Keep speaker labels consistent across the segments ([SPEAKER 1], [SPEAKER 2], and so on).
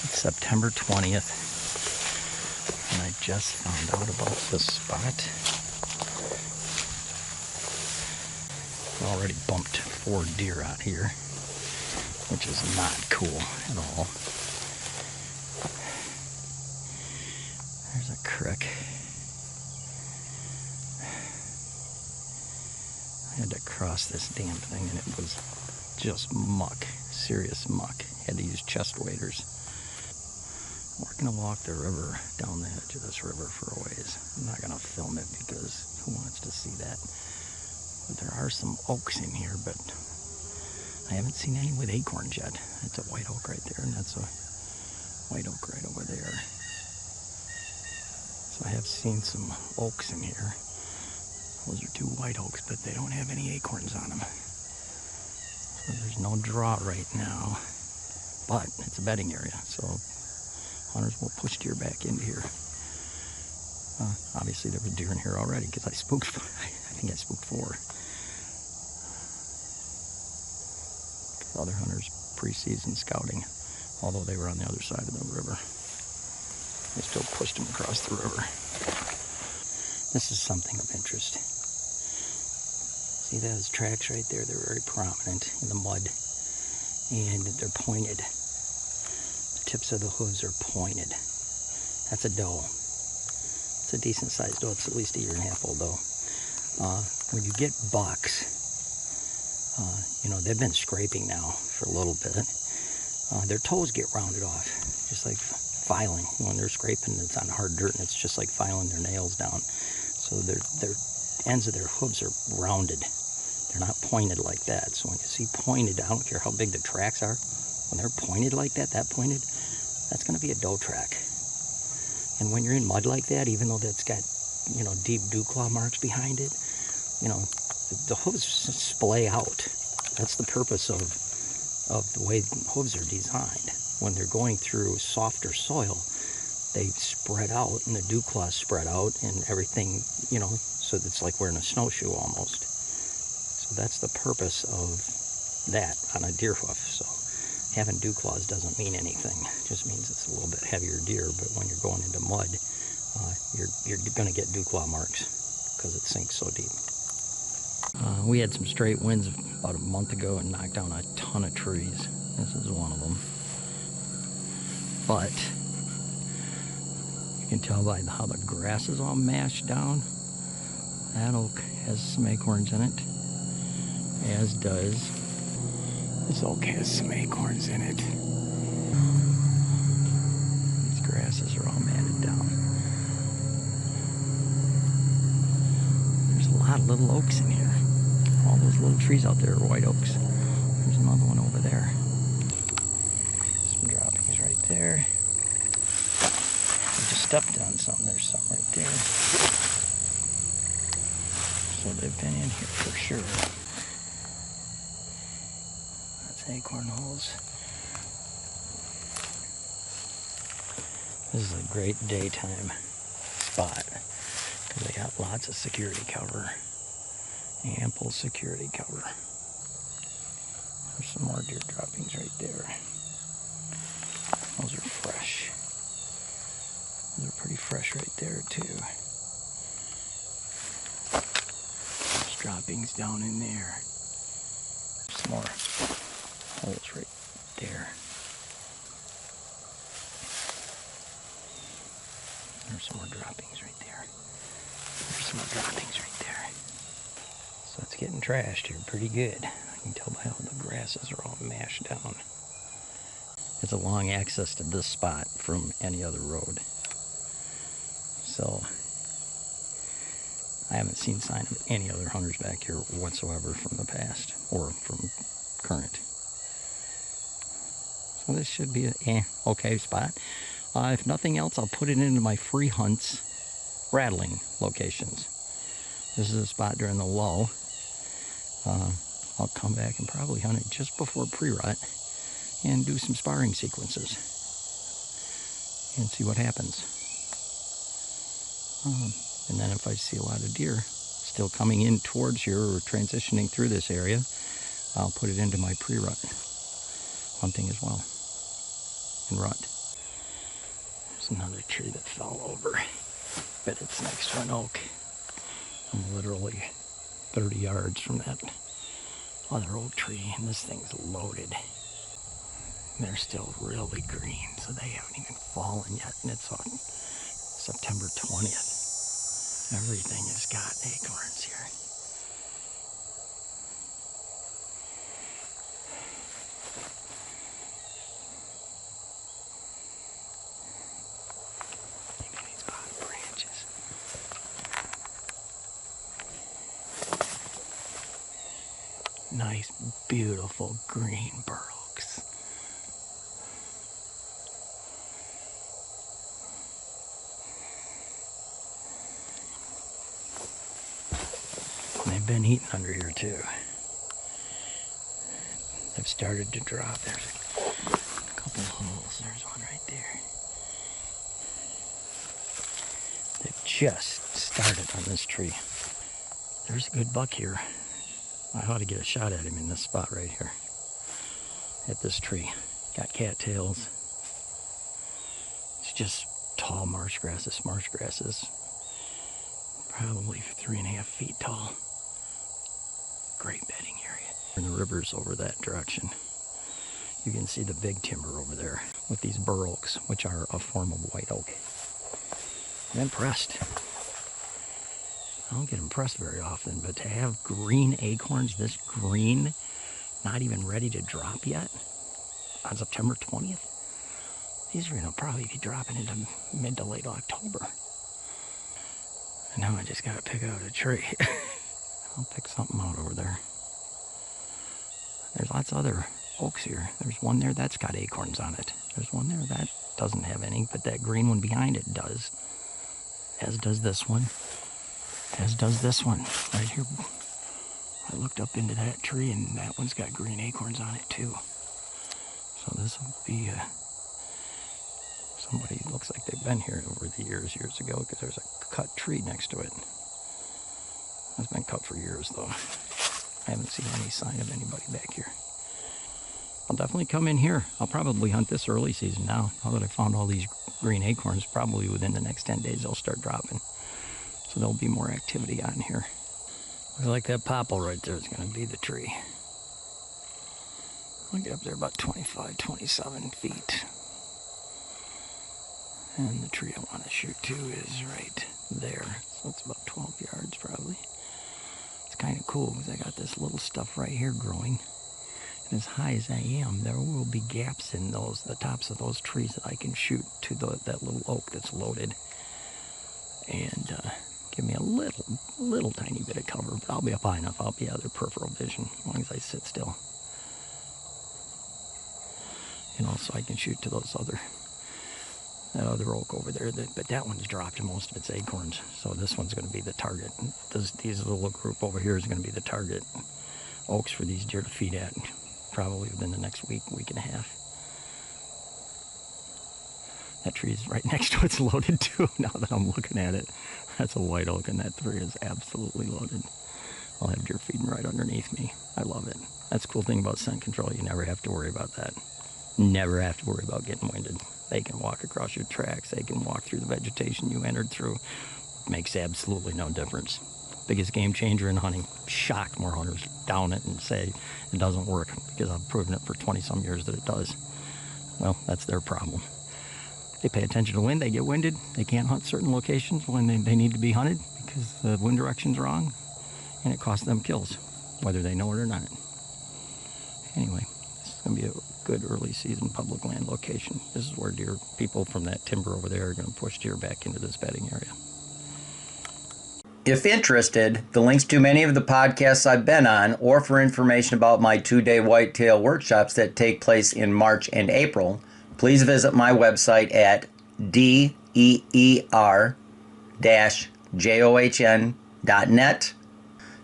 [SPEAKER 1] It's September 20th, and I just found out about this spot. I already bumped 4 deer out here, which is not cool at all. There's a creek. I had to cross this damn thing, and it was just muck, serious muck. Had to use chest waders. We're gonna walk the river, down the edge of this river for a ways. I'm not gonna film it because who wants to see that? But there are some oaks in here, but I haven't seen any with acorns yet. That's a white oak right there, and that's a white oak right over there. So I have seen some oaks in here. Those are 2 white oaks, but they don't have any acorns on them. So there's no draw right now, but it's a bedding area, so hunters will push deer back into here. Obviously there was deer in here already because I think I spooked 4. Other hunters pre-season scouting, although they were on the other side of the river. They still pushed them across the river. This is something of interest. See those tracks right there? They're very prominent in the mud, and they're pointed. The tips of the hooves are pointed. That's a doe. It's a decent sized doe. It's at least a 1.5-year-old doe. When you get bucks, you know, they've been scraping now for a little bit. Their toes get rounded off, just like filing. When they're scraping, it's on hard dirt, and it's just like filing their nails down. So their ends of their hooves are rounded. They're not pointed like that. So when you see pointed, I don't care how big the tracks are, when they're pointed like that, that's going to be a doe track. And when you're in mud like that, even though that's got, you know, deep dew claw marks behind it, you know, the hooves splay out. That's the purpose of the way hooves are designed. When they're going through softer soil, they spread out, and the dew claws spread out, and everything, you know, so it's like wearing a snowshoe almost. So that's the purpose of that on a deer hoof. So having dew claws doesn't mean anything. It just means it's a little bit heavier deer, but when you're going into mud, you're going to get dew claw marks because it sinks so deep. We had some straight winds about a month ago and knocked down a ton of trees. This is one of them. But you can tell by how the grass is all mashed down. That oak has some acorns in it, as does this oak has some acorns in it. These grasses are all matted down. There's a lot of little oaks in here. All those little trees out there are white oaks. There's another one over there. Some droppings right there. I just stepped on something. There's some right there. So they've been in here for sure. That's acorn holes. This is a great daytime spot because they got lots of security cover. Ample security cover. There's some more deer droppings right there. Those are fresh. Those are pretty fresh right there too. There's droppings down in there. Some more holes right there. There's some more droppings right there. There's some more droppings right there. So it's getting trashed here pretty good. I can tell by how the grasses are all mashed down. It's a long access to this spot from any other road. So I haven't seen sign of any other hunters back here whatsoever from the past or from current. So this should be a okay spot. If nothing else, I'll put it into my free hunts rattling locations. This is a spot during the lull. I'll come back and probably hunt it just before pre-rut and do some sparring sequences and see what happens. And then if I see a lot of deer still coming in towards here or transitioning through this area, I'll put it into my pre-rut hunting as well and rut. another tree that fell over, but it's next to an oak. I'm literally 30 yards from that other oak tree, and this thing's loaded. They're still really green, so they haven't even fallen yet, and it's on September 20th. Everything has got acorns here. Look at these bottom branches. Nice, beautiful green burr oaks. They've been eating under here too. They've started to drop. There's a couple holes. There's one right there. They've just started on this tree. There's a good buck here. I ought to get a shot at him in this spot right here. At this tree. Got cattails. It's just tall marsh grasses. Marsh grasses. Probably 3.5 feet tall. Great bedding area. And the river's over that direction. You can see the big timber over there with these burr oaks, which are a form of white oak. I'm impressed. I don't get impressed very often, but to have green acorns this green, not even ready to drop yet, on September 20th, these are going to probably be dropping into mid to late October. And now I just got to pick out a tree. I'll pick something out over there. There's lots of other oaks here. There's one there that's got acorns on it. There's one there that doesn't have any, but that green one behind it does. As does this one. As does this one. Right here. I looked up into that tree and that one's got green acorns on it too. So this will be somebody looks like they've been here over the years ago, because there's a cut tree next to it. It's been cut for years though. I haven't seen any sign of anybody back here. I'll definitely come in here. I'll probably hunt this early season now. Now that I found all these green acorns, probably within the next 10 days they'll start dropping. So there'll be more activity on here. Looks like that popple right there is going to be the tree. I'll get up there about 25, 27 feet. And the tree I want to shoot to is right there. So it's about 12 yards probably. It's kind of cool because I got this little stuff right here growing. And as high as I am, there will be gaps in the tops of those trees that I can shoot to that little oak that's loaded. And give me a little tiny bit of cover, but I'll be up high enough. I'll be out of their peripheral vision as long as I sit still. And also I can shoot to that other oak over there, but that one's dropped most of its acorns, so this one's going to be the target. These little group over here is going to be the target oaks for these deer to feed at, probably within the next week and a half. That tree is right next to it's loaded too, now that I'm looking at it. That's a white oak, and that tree is absolutely loaded. I'll have deer feeding right underneath me. I love it. That's the cool thing about scent control. You never have to worry about that. Never have to worry about getting winded. They can walk across your tracks. They can walk through the vegetation you entered through. Makes absolutely no difference. Biggest game changer in hunting. Shocked more hunters down it and say it doesn't work, because I've proven it for 20-some years that it does. Well, that's their problem. They pay attention to wind. They get winded. They can't hunt certain locations when they need to be hunted because the wind direction's wrong, and it costs them kills, whether they know it or not. Anyway, this is going to be a good early season public land location. This is where people from that timber over there are going to push deer back into this bedding area.
[SPEAKER 2] If interested, the links to many of the podcasts I've been on, or for information about my 2-day whitetail workshops that take place in March and April, please visit my website at deer-john.net.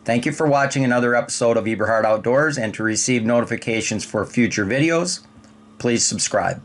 [SPEAKER 2] Thank you for watching another episode of Eberhart Outdoors, and to receive notifications for future videos, please subscribe.